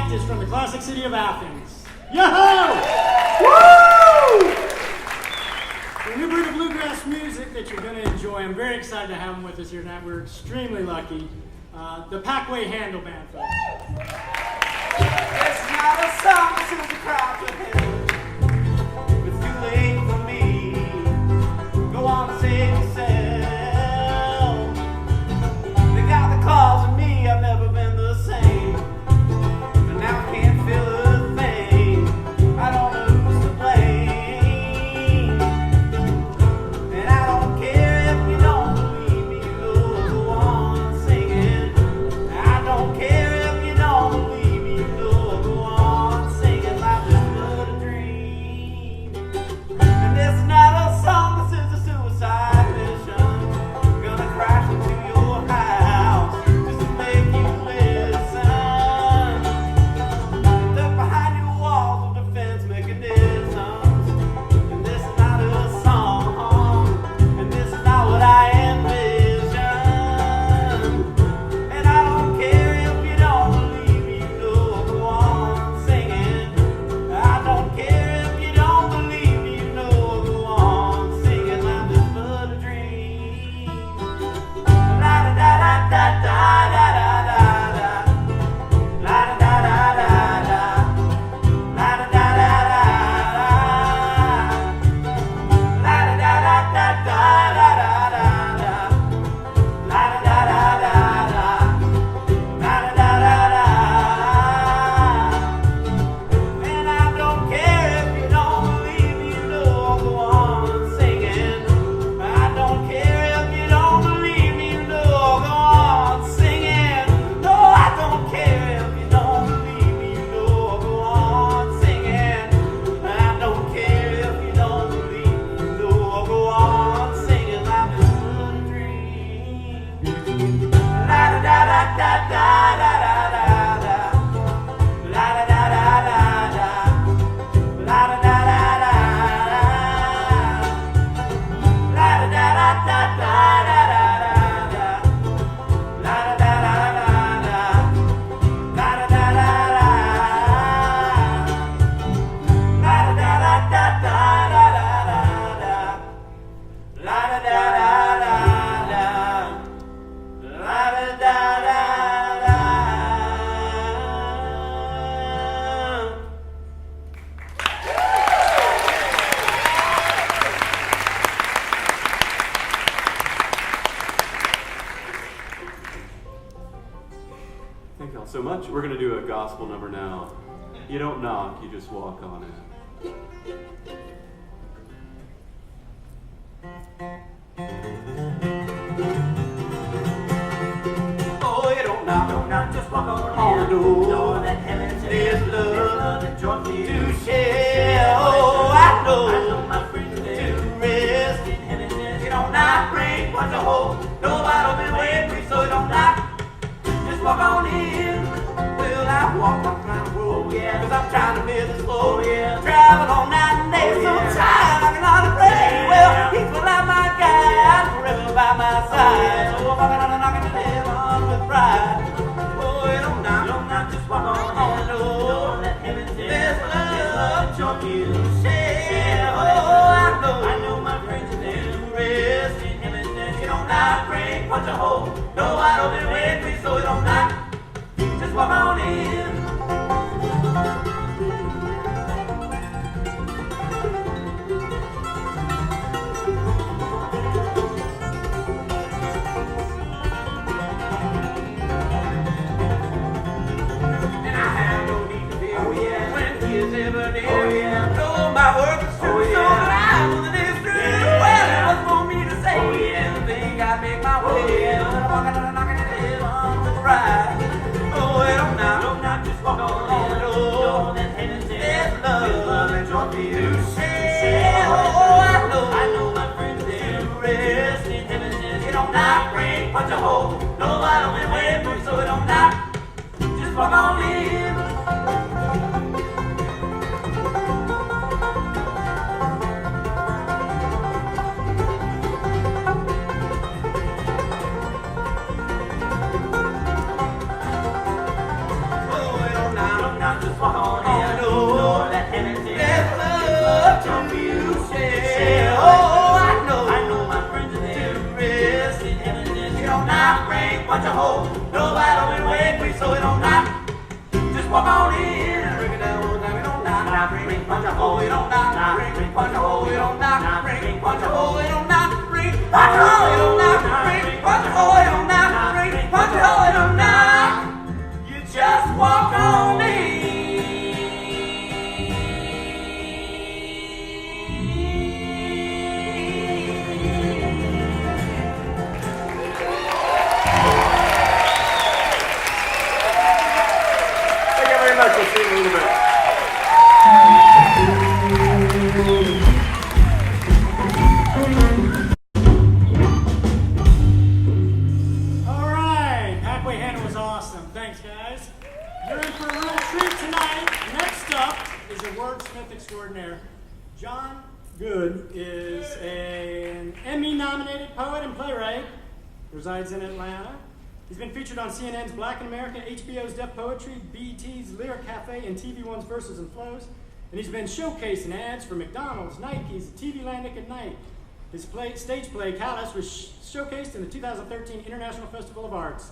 practice from the classic city of Athens. Yo-ho! Woo! A new breed of bluegrass music that you're going to enjoy. I'm very excited to have them with us here tonight. We're extremely lucky. The Packway Handle Band, folks. It's not a song, this is a crowd to hell. It's too late for me. Go on and save yourself. They got the cause of me, I've never been the same. But now I can't feel a thing. I don't know who's to blame. And I don't care if you don't believe me, you know I'll go on singing. I don't care if you don't believe me, you know I'll go on singing like this but a dream. And this is not a song, this is a suicide mission. Gonna crash into your house just to make you listen. Look behind your walls of defense mechanisms. And this is not a song, and this is not what I envision. And I don't care if you don't believe me, you know I'll go on singing. I don't care if you don't believe me, you know I'll go on singing like this but a dream. La da da da da da da da da. La da da da da da. La da da da da da. La da da da da da da da da. La da da da da da. La da da da da. And I don't care if you don't believe me, you know I'll go on singing. I don't care if you don't believe me, you know I'll go on singing. No, I don't care if you don't believe me, you know I'll go on singing. I don't care if you don't believe me, you know I'll go on singing like this but a dream. La da da da da da da da da. La da da da da da. La da da da da da. La da da da da da da da da. La da da da da da. La da da da da. La da da da da da da da da. La da da da da da. La da da da da. Thank y'all so much. We're going to do a gospel number now. You don't knock, you just walk on in. Oh, you don't knock, just walk on the door. There's love to share. Oh, I know my friends to rest in heaven. You don't knock, bring what you hold. Nobody'll be waiting for you, so you don't knock. Just walk on in. Well, I walk up my road, yeah, cause I'm trying to miss this slow, yeah. Travel all night and day, so tired, I can hardly pray. Well, he's like my guy, forever by my side. So I'm walking on and knocking the heaven with pride. Oh, you don't knock, just walk on the door. There's love to share. Oh, I know my friends are there to rest in heaven. You don't knock, bring what you hold. No, I don't be waiting for you, so you don't knock. Just walk on in. And I have no need to fear when he is ever near. No, my work is true, so that I know that it's true. Well, it was for me to say, the thing I make my way. I'm walking and knocking at heaven with pride. Oh, it don't knock, just walk on the door. There's love and joy for you to share. Oh, I know my friends there to rest in heaven. You don't knock, bring what you hold. Nobody will be waiting for you, so it don't knock. Just walk on in. Punch a hole in 'em now, punch a hole in 'em now, punch a hole in 'em now. You just walk on in. Thank you very much for seeing a little bit. All right, Packway Hannah was awesome. Thanks, guys. You're in for a real treat tonight. Next up is a wordsmith extraordinaire. John Goode is an Emmy-nominated poet and playwright. Resides in Atlanta. He's been featured on CNN's Black in America, HBO's Def Poetry, BET's Lyric Cafe, and TV One's Verses and Flows. And he's been showcased in ads for McDonald's, Nike's, TV Land at Night. His stage play, Callous, was showcased in the 2013 International Festival of Arts.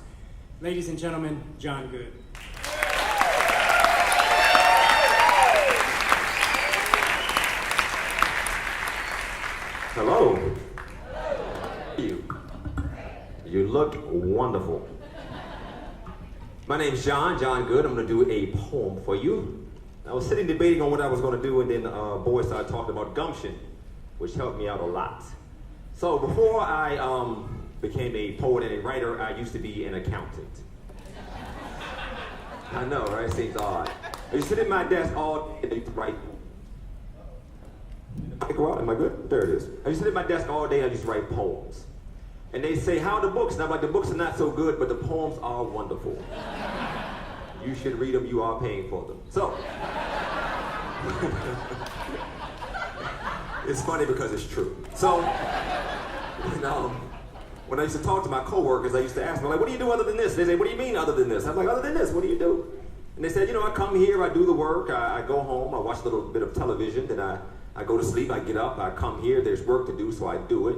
Ladies and gentlemen, John Goode. Hello. You look wonderful. My name's John Goode. I'm going to do a poem for you. I was sitting debating on what I was going to do, and then boys started talking about gumption, which helped me out a lot. So before I became a poet and a writer, I used to be an accountant. I know, right? Seems odd. I used to sit at my desk all day to write. I go out, am I good? There it is. I used to sit at my desk all day and I just write poems. And they say, how are the books? And I'm like, the books are not so good, but the poems are wonderful. You should read them, you are paying for them. So, it's funny because it's true. So, when I used to talk to my coworkers, I used to ask them, like, what do you do other than this? They say, what do you mean other than this? I'm like, other than this, what do you do? And they said, I come here, I do the work, I go home, I watch a little bit of television, then I go to sleep, I get up, I come here, there's work to do, so I do it.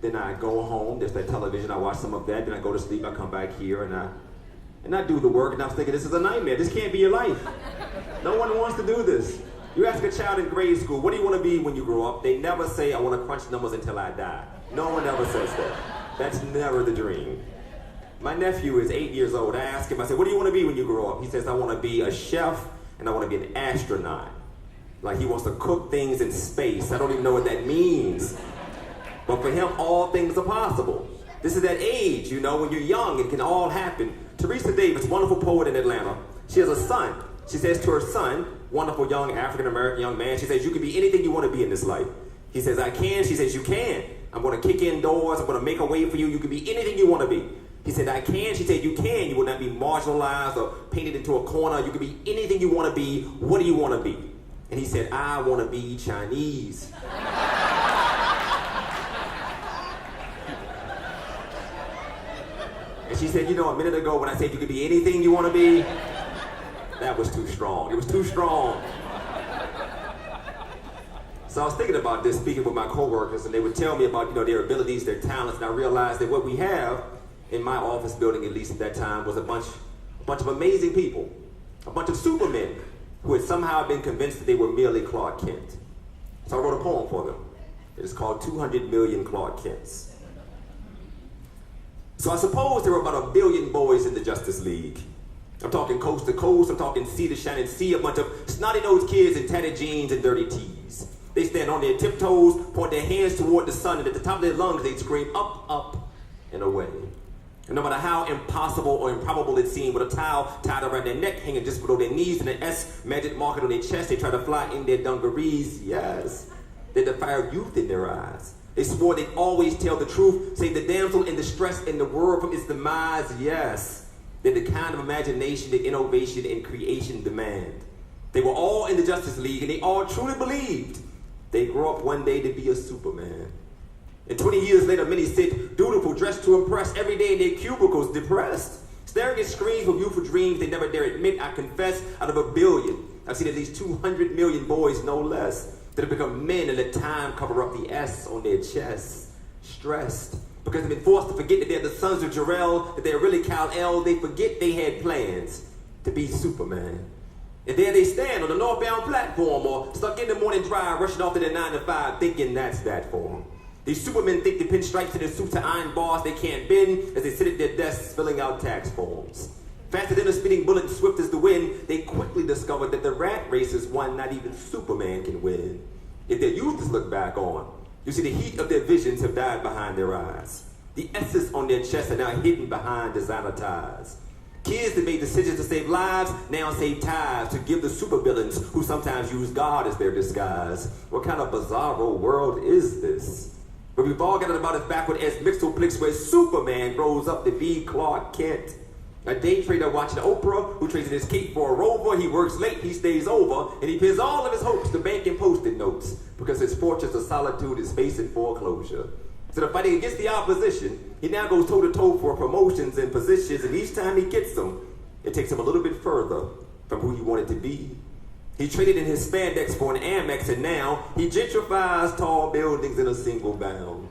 Then I go home, there's that television, I watch some of that, then I go to sleep, I come back here, and I do the work, and I was thinking, this is a nightmare, this can't be your life. No one wants to do this. You ask a child in grade school, what do you want to be when you grow up? They never say, I want to crunch numbers until I die. No one ever says that. That's never the dream. My nephew is 8 years old. I asked him, I said, what do you want to be when you grow up? He says, I want to be a chef, and I want to be an astronaut. Like he wants to cook things in space. I don't even know what that means. But for him, all things are possible. This is that age, when you're young, it can all happen. Teresa Davis, wonderful poet in Atlanta. She has a son. She says to her son, wonderful young African-American young man, she says, you can be anything you want to be in this life. He says, I can. She says, you can. I'm going to kick in doors. I'm going to make a way for you. You can be anything you want to be. He said, I can. She said, you can. You will not be marginalized or painted into a corner. You can be anything you want to be. What do you want to be? And he said, I want to be Chinese. And she said, a minute ago when I said you could be anything you want to be, that was too strong. It was too strong. So I was thinking about this, speaking with my coworkers, and they would tell me about, their abilities, their talents, and I realized that what we have in my office building, at least at that time, was a bunch of amazing people, a bunch of supermen who had somehow been convinced that they were merely Clark Kent. So I wrote a poem for them. It's called 200 Million Clark Kents. So I suppose there were about 1 billion boys in the Justice League. I'm talking coast to coast, I'm talking sea to shining sea, a bunch of snotty-nosed kids in tatted jeans and dirty tees. They stand on their tiptoes, point their hands toward the sun, and at the top of their lungs they scream up, up, and away. And no matter how impossible or improbable it seemed, with a towel tied around their neck, hanging just below their knees, and an S magic market on their chest, they try to fly in their dungarees. Yes, they had the fire of youth in their eyes. They swore they'd always tell the truth, save the damsel in distress in the world from its demise. Yes, they're the kind of imagination that innovation and creation demand. They were all in the Justice League, and they all truly believed they'd grow up one day to be a Superman. And 20 years later, many sit dutiful, dressed to impress, every day in their cubicles, depressed, staring at screens with youthful dreams they never dare admit. I confess, out of 1 billion, I've seen at least 200 million boys, no less, that have become men and let time cover up the S on their chests, stressed, because they've been forced to forget that they're the sons of Jarrell, that they're really Kal-El. They forget they had plans to be Superman. And there they stand on the northbound platform, or stuck in the morning drive, rushing off to their 9 to 5, thinking that's that for them. These supermen think the pinstripes in their suits are iron bars they can't bend as they sit at their desks filling out tax forms. Faster than a speeding bullet and swift as the wind, they quickly discovered that the rat race is one not even Superman can win. If their youth is looked back on, you see the heat of their visions have died behind their eyes. The S's on their chests are now hidden behind designer ties. Kids that made decisions to save lives now save ties to give the supervillains who sometimes use God as their disguise. What kind of bizarro world is this? Where we've all got it about as backward as Mixoplex, where Superman grows up to be Clark Kent. A day trader watching Oprah who trades in his cape for a rover. He works late, he stays over, and he pins all of his hopes to bank and Post-it notes because his fortress of solitude is facing foreclosure. Instead of fighting against the opposition, he now goes toe-to-toe for promotions and positions, and each time he gets them, it takes him a little bit further from who he wanted to be. He traded in his spandex for an Amex, and now he gentrifies tall buildings in a single bound.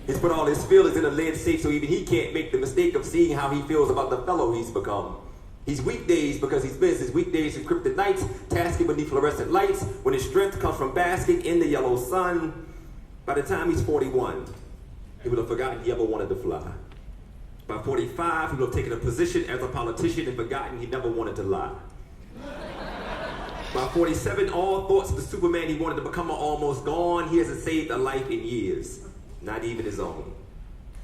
He's put all his feelings in a lead safe so even he can't make the mistake of seeing how he feels about the fellow he's become. He's weekdays because he spends his weekdays in cryptic nights, tasking beneath fluorescent lights, when his strength comes from basking in the yellow sun. By the time he's 41, he will have forgotten he ever wanted to fly. By 45, he will have taken a position as a politician and forgotten he never wanted to lie. By 47, all thoughts of the Superman he wanted to become are almost gone. He hasn't saved a life in years, not even his own.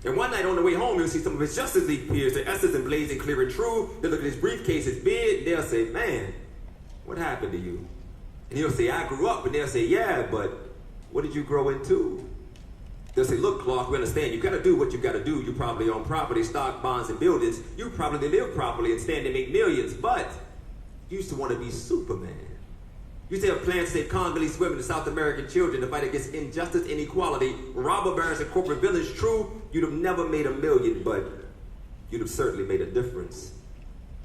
And one night on the way home, you'll see some of his Justice League peers, their S's and blazing clear and true. They'll look at his briefcase, his beard, and they'll say, man, what happened to you? And he'll say, I grew up, and they'll say, yeah, but what did you grow into? They'll say, look, Clark, we understand. You gotta do what you gotta do. You probably own property, stock, bonds, and buildings. You probably live properly and stand to make millions, but you used to want to be Superman. You used to have plans to save Congolese women and South American children to fight against injustice, inequality, robber barons, and corporate villains. True, you'd have never made $1 million, but you'd have certainly made a difference.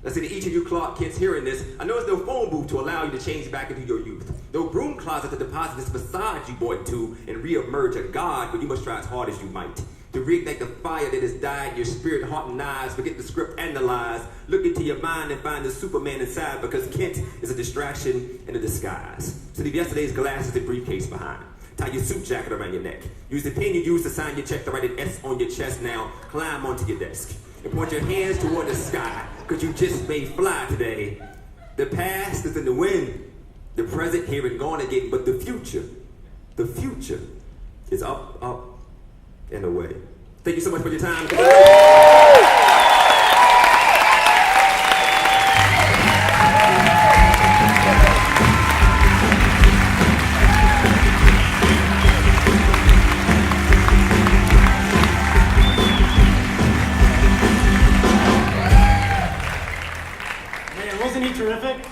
Let's say to each of you Clark Kents hearing this, I know there's no phone booth to allow you to change back into your youth. No broom closet to deposit this facade you bought into and re-emerge a god, but you must try as hard as you might to reignite the fire that has died in your spirit, heart, and eyes. Forget the script and the lies. Look into your mind and find the Superman inside, because Kent is a distraction and a disguise. So leave yesterday's glasses and briefcase behind. Tie your suit jacket around your neck. Use the pen you used to sign your check to write an S on your chest. Now climb onto your desk and point your hands toward the sky, because you just may fly today. The past is in the wind, the present here and gone again, but the future is up, up, and away. Thank you so much for your time. Wasn't he terrific?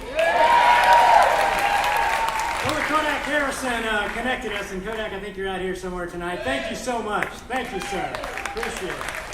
Well, Kodak Harrison connected us, and Kodak, I think you're out here somewhere tonight. Thank you so much. Thank you, sir. Appreciate it.